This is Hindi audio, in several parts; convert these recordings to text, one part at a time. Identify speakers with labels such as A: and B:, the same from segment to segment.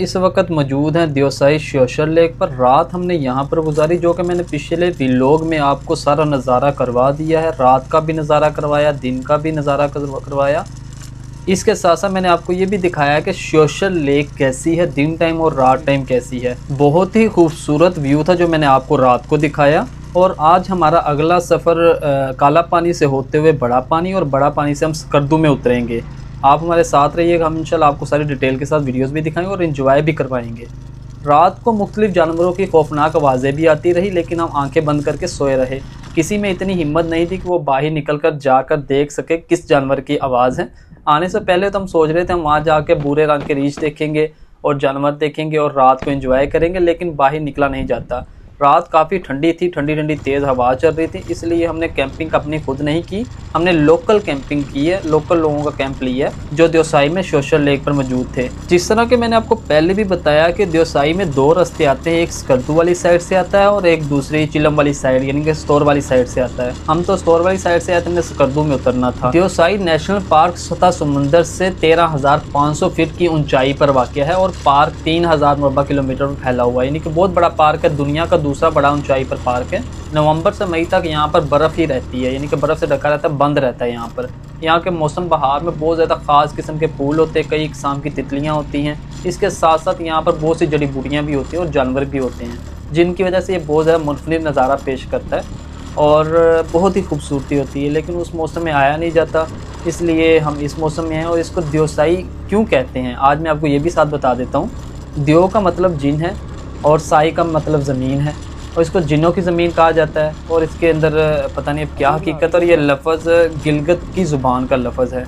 A: इस वक्त मौजूद हैं देओसाई सोशल लेक पर। रात हमने यहाँ पर गुजारी, जो कि मैंने पिछले व्लॉग में आपको सारा नज़ारा करवा दिया है। रात का भी नज़ारा करवाया, दिन का भी नज़ारा करवाया। इसके साथ साथ मैंने आपको ये भी दिखाया कि सोशल लेक कैसी है, दिन टाइम और रात टाइम कैसी है। बहुत ही खूबसूरत व्यू था जो मैंने आपको रात को दिखाया। और आज हमारा अगला सफ़र काला पानी से होते हुए बड़ा पानी, और बड़ा पानी से हम स्कर्दू में उतरेंगे। आप हमारे साथ रहिएगा, हम इंशाल्लाह आपको सारी डिटेल के साथ वीडियोस भी दिखाएंगे और एंजॉय भी करवाएंगे। रात को मुख्तलिफ जानवरों की खौफनाक आवाज़ें भी आती रही, लेकिन हम आंखें बंद करके सोए रहे। किसी में इतनी हिम्मत नहीं थी कि वो बाहर निकल कर जाकर देख सके किस जानवर की आवाज़ है। आने से पहले तो हम सोच रहे थे हम वहाँ जाके भूरे रंग के रीछ देखेंगे और जानवर देखेंगे और रात को एंजॉय करेंगे, लेकिन बाहर निकला नहीं जाता। रात काफ़ी ठंडी थी, ठंडी ठंडी तेज़ हवा चल रही थी, इसलिए हमने कैंपिंग अपनी खुद नहीं की। हमने लोकल कैंपिंग की है, लोकल लोगों का कैंप लिया है जो देओसाई में सोशल लेक पर मौजूद थे। जिस तरह के मैंने आपको पहले भी बताया कि देओसाई में दो रास्ते आते हैं, एक स्कर्दू वाली साइड से आता है और एक दूसरी चिलम वाली साइड यानी कि स्टोर वाली साइड से आता है। हम तो स्टोर वाली साइड से आए थे, हमने स्कर्दू में उतरना था। देओसाई नेशनल पार्क सतह समुंदर से 13,500 फीट की ऊंचाई पर वाक़ है और पार्क 3,000 मुरबा किलोमीटर में फैला हुआ है, यानी कि बहुत बड़ा पार्क है। दुनिया का दूसरा बड़ा ऊंचाई पर पार्क है। नवंबर से मई तक यहाँ पर बर्फ़ ही रहती है, यानी कि बर्फ़ से ढका रहता है, बंद रहता है यहाँ पर। यहाँ के मौसम बहार में बहुत ज़्यादा ख़ास किस्म के फूल होते हैं, कई किस्म की तितलियाँ होती हैं। इसके साथ साथ यहाँ पर बहुत सी जड़ी बूटियाँ भी होती हैं और जानवर भी होते हैं, जिनकी वजह से ये बहुत ज़्यादा मुनफरिद नज़ारा पेश करता है और बहुत ही खूबसूरती होती है। लेकिन उस मौसम में आया नहीं जाता, इसलिए हम इस मौसम में हैं। और इसको देओसाई क्यों कहते हैं आज मैं आपको ये भी साथ बता देता हूँ। देओ का मतलब जिन है और साई का मतलब ज़मीन है, और इसको जिन्नों की ज़मीन कहा जाता है। और इसके अंदर पता नहीं अब क्या हकीकत, और ये लफ्ज़ गिलगित की ज़ुबान का लफ्ज़ है,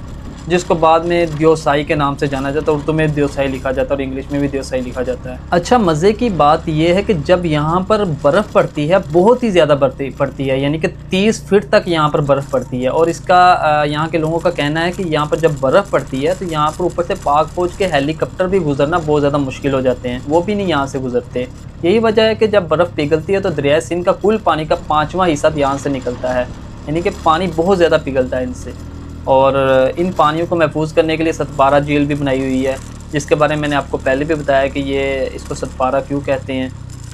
A: जिसको बाद में देओसाई के नाम से जाना जाता है। उर्दू में देओसाई लिखा जाता है और इंग्लिश में भी देओसाई लिखा जाता है। अच्छा, मज़े की बात यह है कि जब यहाँ पर बर्फ़ पड़ती है, बहुत ही ज़्यादा पड़ती है, यानी कि 30 फीट तक यहाँ पर बर्फ़ पड़ती है। और इसका यहाँ के लोगों का कहना है कि यहाँ पर जब बर्फ़ पड़ती है तो यहाँ पर ऊपर से पाक फौज के हेलीकॉप्टर भी गुजरना बहुत ज़्यादा मुश्किल हो जाते हैं, वो भी नहीं यहाँ से गुजरते। यही वजह है कि जब बर्फ़ पिघलती है तो दरिया सिंध का कुल पानी का 5वां हिस्सा यहाँ से निकलता है, यानी कि पानी बहुत ज़्यादा पिघलता है इनसे। और इन पानियों को महफूज करने के लिए सतपारा झील भी बनाई हुई है, जिसके बारे में मैंने आपको पहले भी बताया कि ये इसको सतपारा क्यों कहते हैं,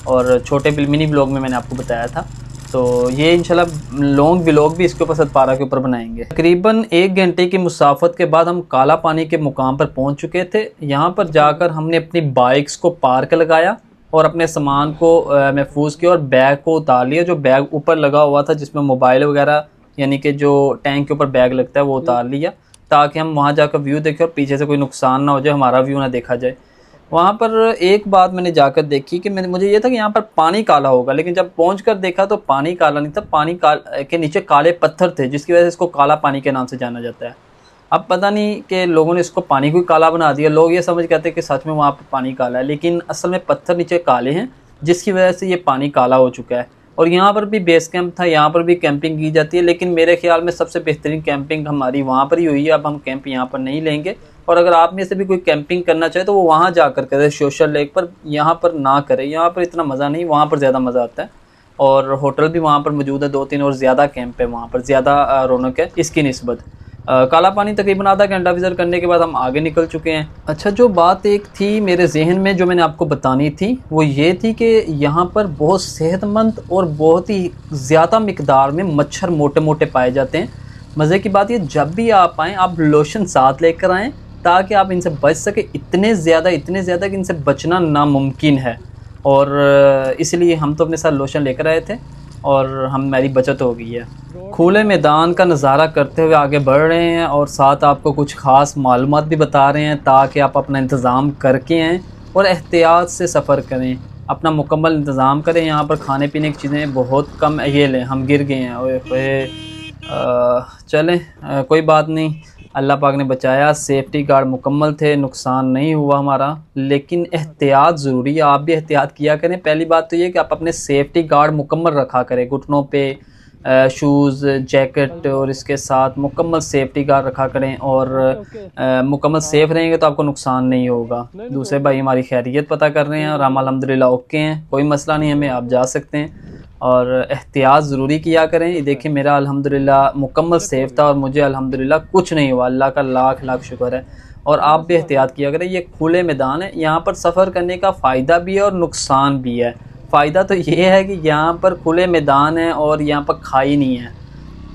A: और छोटे मिनी व्लॉग में मैंने आपको बताया था। तो ये इंशाल्लाह लॉन्ग व्लॉग भी इसके ऊपर सतपारा के ऊपर बनाएंगे। तकरीबन 1 घंटे की मुसाफत के बाद हम काला पानी के मुकाम पर पहुंच चुके थे। यहाँ पर जाकर हमने अपनी बाइक्स को पार्क लगाया और अपने सामान को महफूज किया और बैग को उतार लिया। जो बैग ऊपर लगा हुआ था जिसमें मोबाइल वगैरह, यानी कि जो टैंक के ऊपर बैग लगता है, वो उतार लिया, ताकि हम वहाँ जाकर व्यू देखें और पीछे से कोई नुकसान ना हो जाए, हमारा व्यू ना देखा जाए। वहाँ पर एक बात मैंने जाकर देखी कि मुझे ये था कि यहाँ पर पानी काला होगा, लेकिन जब पहुँचकर देखा तो पानी काला नहीं था। पानी के नीचे काले पत्थर थे, जिसकी वजह से इसको काला पानी के नाम से जाना जाता है। अब पता नहीं कि लोगों ने इसको पानी को काला बना दिया। लोग ये समझ कहते हैं कि सच में वहाँ पर पानी काला है, लेकिन असल में पत्थर नीचे काले हैं, जिसकी वजह से ये पानी काला हो चुका है। और यहाँ पर भी बेस कैंप था, यहाँ पर भी कैंपिंग की जाती है, लेकिन मेरे ख्याल में सबसे बेहतरीन कैंपिंग हमारी वहाँ पर ही हुई है। अब हम कैंप यहाँ पर नहीं लेंगे, और अगर आप में से भी कोई कैंपिंग करना चाहे तो वो वहाँ जाकर करे, सोशल लेक पर। यहाँ पर ना करे, यहाँ पर इतना मज़ा नहीं, वहाँ पर ज़्यादा मज़ा आता है। और होटल भी वहाँ पर मौजूद है 2-3, और ज़्यादा कैंप है वहाँ पर, ज़्यादा रौनक है इसकी निस्बत। काला पानी तकरीबन आधा घंटा विज़िट करने के बाद हम आगे निकल चुके हैं। अच्छा, जो बात एक थी मेरे जहन में जो मैंने आपको बतानी थी, वो ये थी कि यहाँ पर बहुत सेहतमंद और बहुत ही ज़्यादा मिकदार में मच्छर मोटे मोटे पाए जाते हैं। मज़े की बात ये, जब भी आप आएँ आप लोशन साथ लेकर आएँ, ताकि आप इनसे बच सके। इतने ज़्यादा कि इनसे बचना नामुमकिन है, और इसलिए हम तो अपने साथ लोशन लेकर आए थे और हमारी बचत हो गई है। खुले मैदान का नज़ारा करते हुए आगे बढ़ रहे हैं, और साथ आपको कुछ ख़ास मालूमात भी बता रहे हैं, ताकि आप अपना इंतज़ाम करके आएँ और एहतियात से सफ़र करें, अपना मुकम्मल इंतज़ाम करें। यहाँ पर खाने पीने की चीज़ें बहुत कम। ये लें, हम गिर गए हैं, ओए चलें, कोई बात नहीं, अल्लाह पाक ने बचाया। सेफ्टी गार्ड मुकम्मल थे, नुकसान नहीं हुआ हमारा, लेकिन एहतियात ज़रूरी है। आप भी एहतियात किया करें। पहली बात तो ये कि आप अपने सेफ्टी गार्ड मुकम्मल रखा करें, घुटनों पे शूज़, जैकेट, और इसके साथ मुकम्मल सेफ्टी गार्ड रखा करें। और मुकम्मल सेफ़ रहेंगे तो आपको नुकसान नहीं होगा। दूसरे भाई हमारी खैरियत पता कर रहे हैं और हम अल्हम्दुलिल्लाह ओके हैं, कोई मसला नहीं हमें, आप जा सकते हैं। और एहतियात ज़रूरी किया करें। ये देखिए, मेरा अल्हम्दुलिल्लाह मुकम्मल सेफ़ था और मुझे अल्हम्दुलिल्लाह कुछ नहीं हुआ, अल्लाह का लाख लाख शुक्र है। और आप भी एहतियात किया करें। ये खुले मैदान है, यहाँ पर सफ़र करने का फ़ायदा भी है और नुकसान भी है। फ़ायदा तो ये है कि यहाँ पर खुले मैदान है और यहाँ पर खाई नहीं है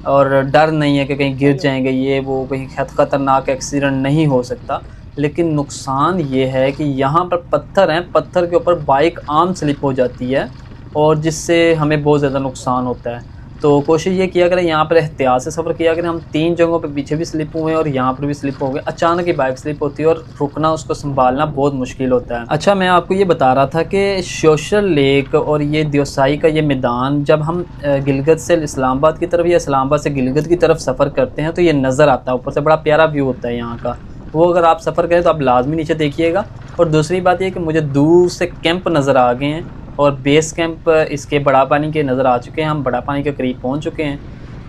A: और डर नहीं है कि कहीं गिर जाएंगे, ये वो कहीं ख़तरनाक एक्सीडेंट नहीं हो सकता। लेकिन नुकसान ये है कि यहाँ पर पत्थर हैं, पत्थर के ऊपर बाइक आम स्लिप हो जाती है और जिससे हमें बहुत ज़्यादा नुकसान होता है। तो कोशिश ये किया करें, यहाँ पर एहतियात से सफ़र किया करें। हम 3 जगहों पे पीछे भी स्लिप हुए हैं और यहाँ पर भी स्लिप हो गए। अचानक ही बाइक स्लिप होती है और रुकना, उसको संभालना बहुत मुश्किल होता है। अच्छा, मैं आपको ये बता रहा था कि शोशल लेक और ये देवसाई का ये मैदान, जब हम गिलगित से इस्लामाबाद की तरफ या इस्लामाबाद से गिलगित की तरफ सफ़र करते हैं तो ये नज़र आता है, ऊपर से बड़ा प्यारा व्यू होता है यहाँ का। वो अगर आप सफ़र करें तो आप लाजमी नीचे देखिएगा। और दूसरी बात ये कि मुझे दूर से कैंप नज़र आ गए हैं और बेस कैंप इसके बड़ा पानी के नज़र आ चुके हैं। हम बड़ा पानी के करीब पहुंच चुके हैं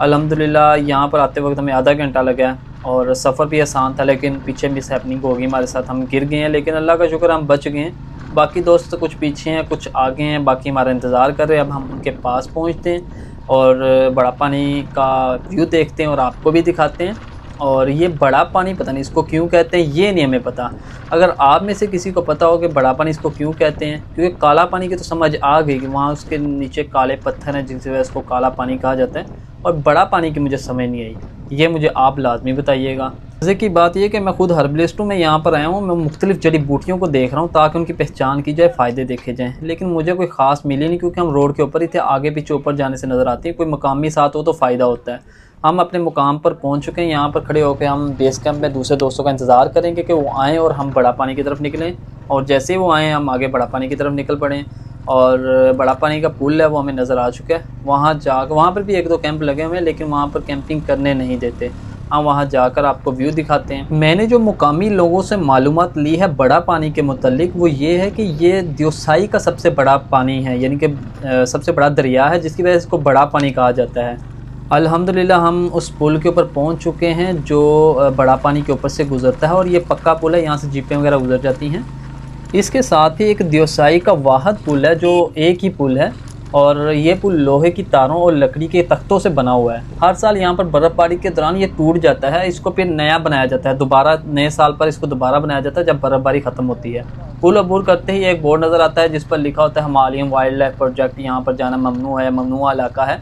A: अल्हम्दुलिल्लाह। यहाँ पर आते वक्त हमें आधा घंटा लगा और सफ़र भी आसान था, लेकिन पीछे मिस हैपनिंग हो गई हमारे साथ, हम गिर गए हैं। लेकिन अल्लाह का शुक्र हम बच गए हैं। बाकी दोस्त कुछ पीछे हैं, कुछ आगे हैं, बाकी हमारा इंतज़ार कर रहे हैं। अब हम उनके पास पहुँचते हैं और बड़ा पानी का व्यू देखते हैं और आपको भी दिखाते हैं। और ये बड़ा पानी पता नहीं इसको क्यों कहते हैं, ये नहीं हमें पता। अगर आप में से किसी को पता हो कि बड़ा पानी इसको क्यों कहते हैं, क्योंकि काला पानी की तो समझ आ गई कि वहाँ उसके नीचे काले पत्थर हैं जिनसे वजह इसको काला पानी कहा जाता है, और बड़ा पानी की मुझे समझ नहीं आई, ये मुझे आप लाजमी बताइएगा। मज़े की बात यह कि मैं खुद हर्बलिस्ट हूँ, मैं यहाँ पर आया हूँ, मैं मुख्तलिफ़ जड़ी बूटियों को देख रहा हूँ ताकि उनकी पहचान की जाए, फ़ायदे देखे जाएँ। लेकिन मुझे कोई ख़ास मिली नहीं क्योंकि हम रोड के ऊपर ही थे, आगे पीछे ऊपर जाने से नज़र आती है। कोई मकामी साथ हो तो फ़ायदा होता है। हम अपने मुकाम पर पहुंच चुके हैं। यहाँ पर खड़े होकर हम बेस कैंप में दूसरे दोस्तों का इंतज़ार करेंगे कि वो आएँ और हम बड़ा पानी की तरफ निकलें। और जैसे ही वो आएँ हम आगे बड़ा पानी की तरफ निकल पड़ें। और बड़ा पानी का पुल है वो हमें नज़र आ चुका है। वहाँ पर भी 1-2 कैंप लगे हुए हैं, लेकिन वहाँ पर कैंपिंग करने नहीं देते। हम वहाँ जाकर आपको व्यू दिखाते हैं। मैंने जो मुकामी लोगों से मालूमात ली है बड़ा पानी के मुतल्लिक, वो ये है कि ये देवसाई का सबसे बड़ा पानी है, यानी कि सबसे बड़ा दरिया है, जिसकी वजह से इसको बड़ा पानी कहा जाता है। अल्हम्दुलिल्लाह हम उस पुल के ऊपर पहुंच चुके हैं जो बड़ा पानी के ऊपर से गुज़रता है और ये पक्का पुल है, यहाँ से जीपें वगैरह गुज़र जाती हैं। इसके साथ ही एक देवसाई का वाहिद पुल है जो एक ही पुल है, और ये पुल लोहे की तारों और लकड़ी के तख्तों से बना हुआ है। हर साल यहाँ पर बर्फ़बारी के दौरान ये टूट जाता है, इसको फिर नया बनाया जाता है, दोबारा नए साल पर इसको दोबारा बनाया जाता है जब बर्फ़बारी ख़त्म होती है। पुल अबूर करते ही एक बोर्ड नज़र आता है जिस पर लिखा होता है हिमालयन वाइल्ड लाइफ प्रोजेक्ट, यहाँ पर जाना ममनू है, ममनुआ इलाका है।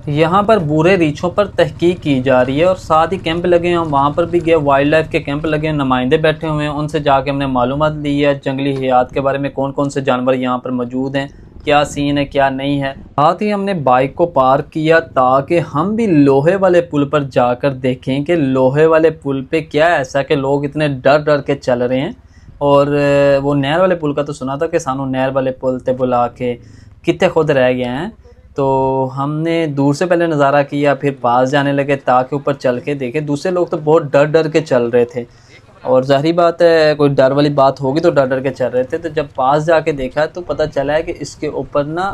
A: यहाँ पर बुरे रीछों पर तहकीक की जा रही है और साथ ही कैंप लगे हैं। वहाँ पर भी गए, वाइल्ड लाइफ के कैंप लगे हैं, नुमाइंदे बैठे हुए हैं, उनसे जाके हमने मालूमात ली है जंगली हयात के बारे में, कौन कौन से जानवर यहाँ पर मौजूद हैं, क्या सीन है क्या नहीं है। साथ ही हमने बाइक को पार्क किया ताकि हम भी लोहे वाले पुल पर जाकर देखें कि लोहे वाले पुल पे क्या ऐसा कि लोग इतने डर डर के चल रहे हैं। और वो नहर वाले पुल का तो सुना था कि सानू नहर वाले पुल ते बुला के कितने खुद रह गए हैं। तो हमने दूर से पहले नज़ारा किया, फिर पास जाने लगे ताकि ऊपर चल के देखें। दूसरे लोग तो बहुत डर डर के चल रहे थे और जाहिर बात है कोई डर वाली बात होगी तो डर डर के चल रहे थे। तो जब पास जाके देखा तो पता चला है कि इसके ऊपर ना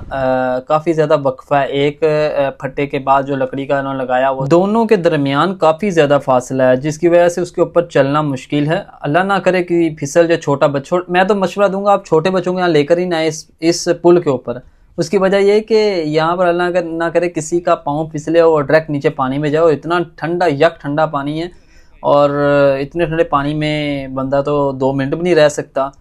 A: काफ़ी ज़्यादा वक्फा है। एक फट्टे के बाद जो लकड़ी का उन्होंने लगाया वो दोनों के दरमियान काफ़ी ज़्यादा फासला है, जिसकी वजह से उसके ऊपर चलना मुश्किल है। अल्लाह ना करे कि फिसल जाए छोटा बच्चा। मैं तो मशवरा दूंगा आप छोटे बच्चों को यहाँ लेकर ही ना इस पुल के ऊपर। उसकी वजह यह है कि यहाँ पर अल्लाह ना करे किसी का पाँव फिसले और डायरेक्ट नीचे पानी में जाओ। इतना ठंडा ठंडा पानी है और इतने ठंडे पानी में बंदा तो 2 मिनट भी नहीं रह सकता,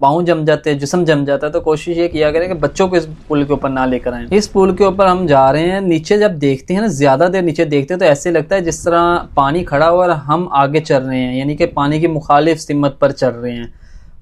A: पाँव जम जाते हैं, जिस्म जम जाता है। तो कोशिश ये किया करें कि बच्चों को इस पुल के ऊपर ना लेकर आएं। इस पुल के ऊपर हम जा रहे हैं। नीचे जब देखते हैं ना, ज़्यादा देर नीचे देखते हैं तो ऐसे लगता है जिस तरह पानी खड़ा हुआ और हम आगे चल रहे हैं, यानी कि पानी की मुखालिफ सिमत पर चल रहे हैं।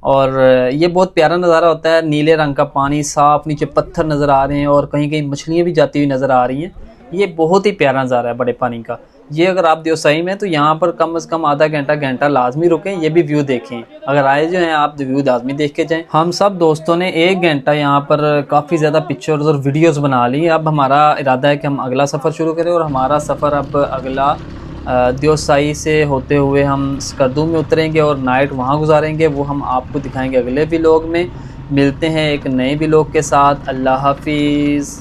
A: और ये बहुत प्यारा नज़ारा होता है, नीले रंग का पानी, साफ़, नीचे पत्थर नज़र आ रहे हैं और कहीं कहीं मछलियाँ भी जाती हुई नज़र आ रही हैं। ये बहुत ही प्यारा नज़ारा है बड़े पानी का। ये अगर आप देवसाई में तो यहाँ पर कम से कम आधा घंटा लाजमी रुकें, ये भी व्यू देखें। अगर आए जो हैं आप तो व्यू लाजमी देख के जाएँ। हम सब दोस्तों ने 1 घंटा यहाँ पर काफ़ी ज़्यादा पिक्चर्स और वीडियोज़ बना ली। अब हमारा इरादा है कि हम अगला सफ़र शुरू करें और हमारा सफ़र अब अगला देवसाई से होते हुए हम स्कर्दू में उतरेंगे और नाइट वहाँ गुजारेंगे। वो हम आपको दिखाएंगे अगले व्लॉग में। मिलते हैं एक नए व्लॉग के साथ। अल्लाह हाफिज़।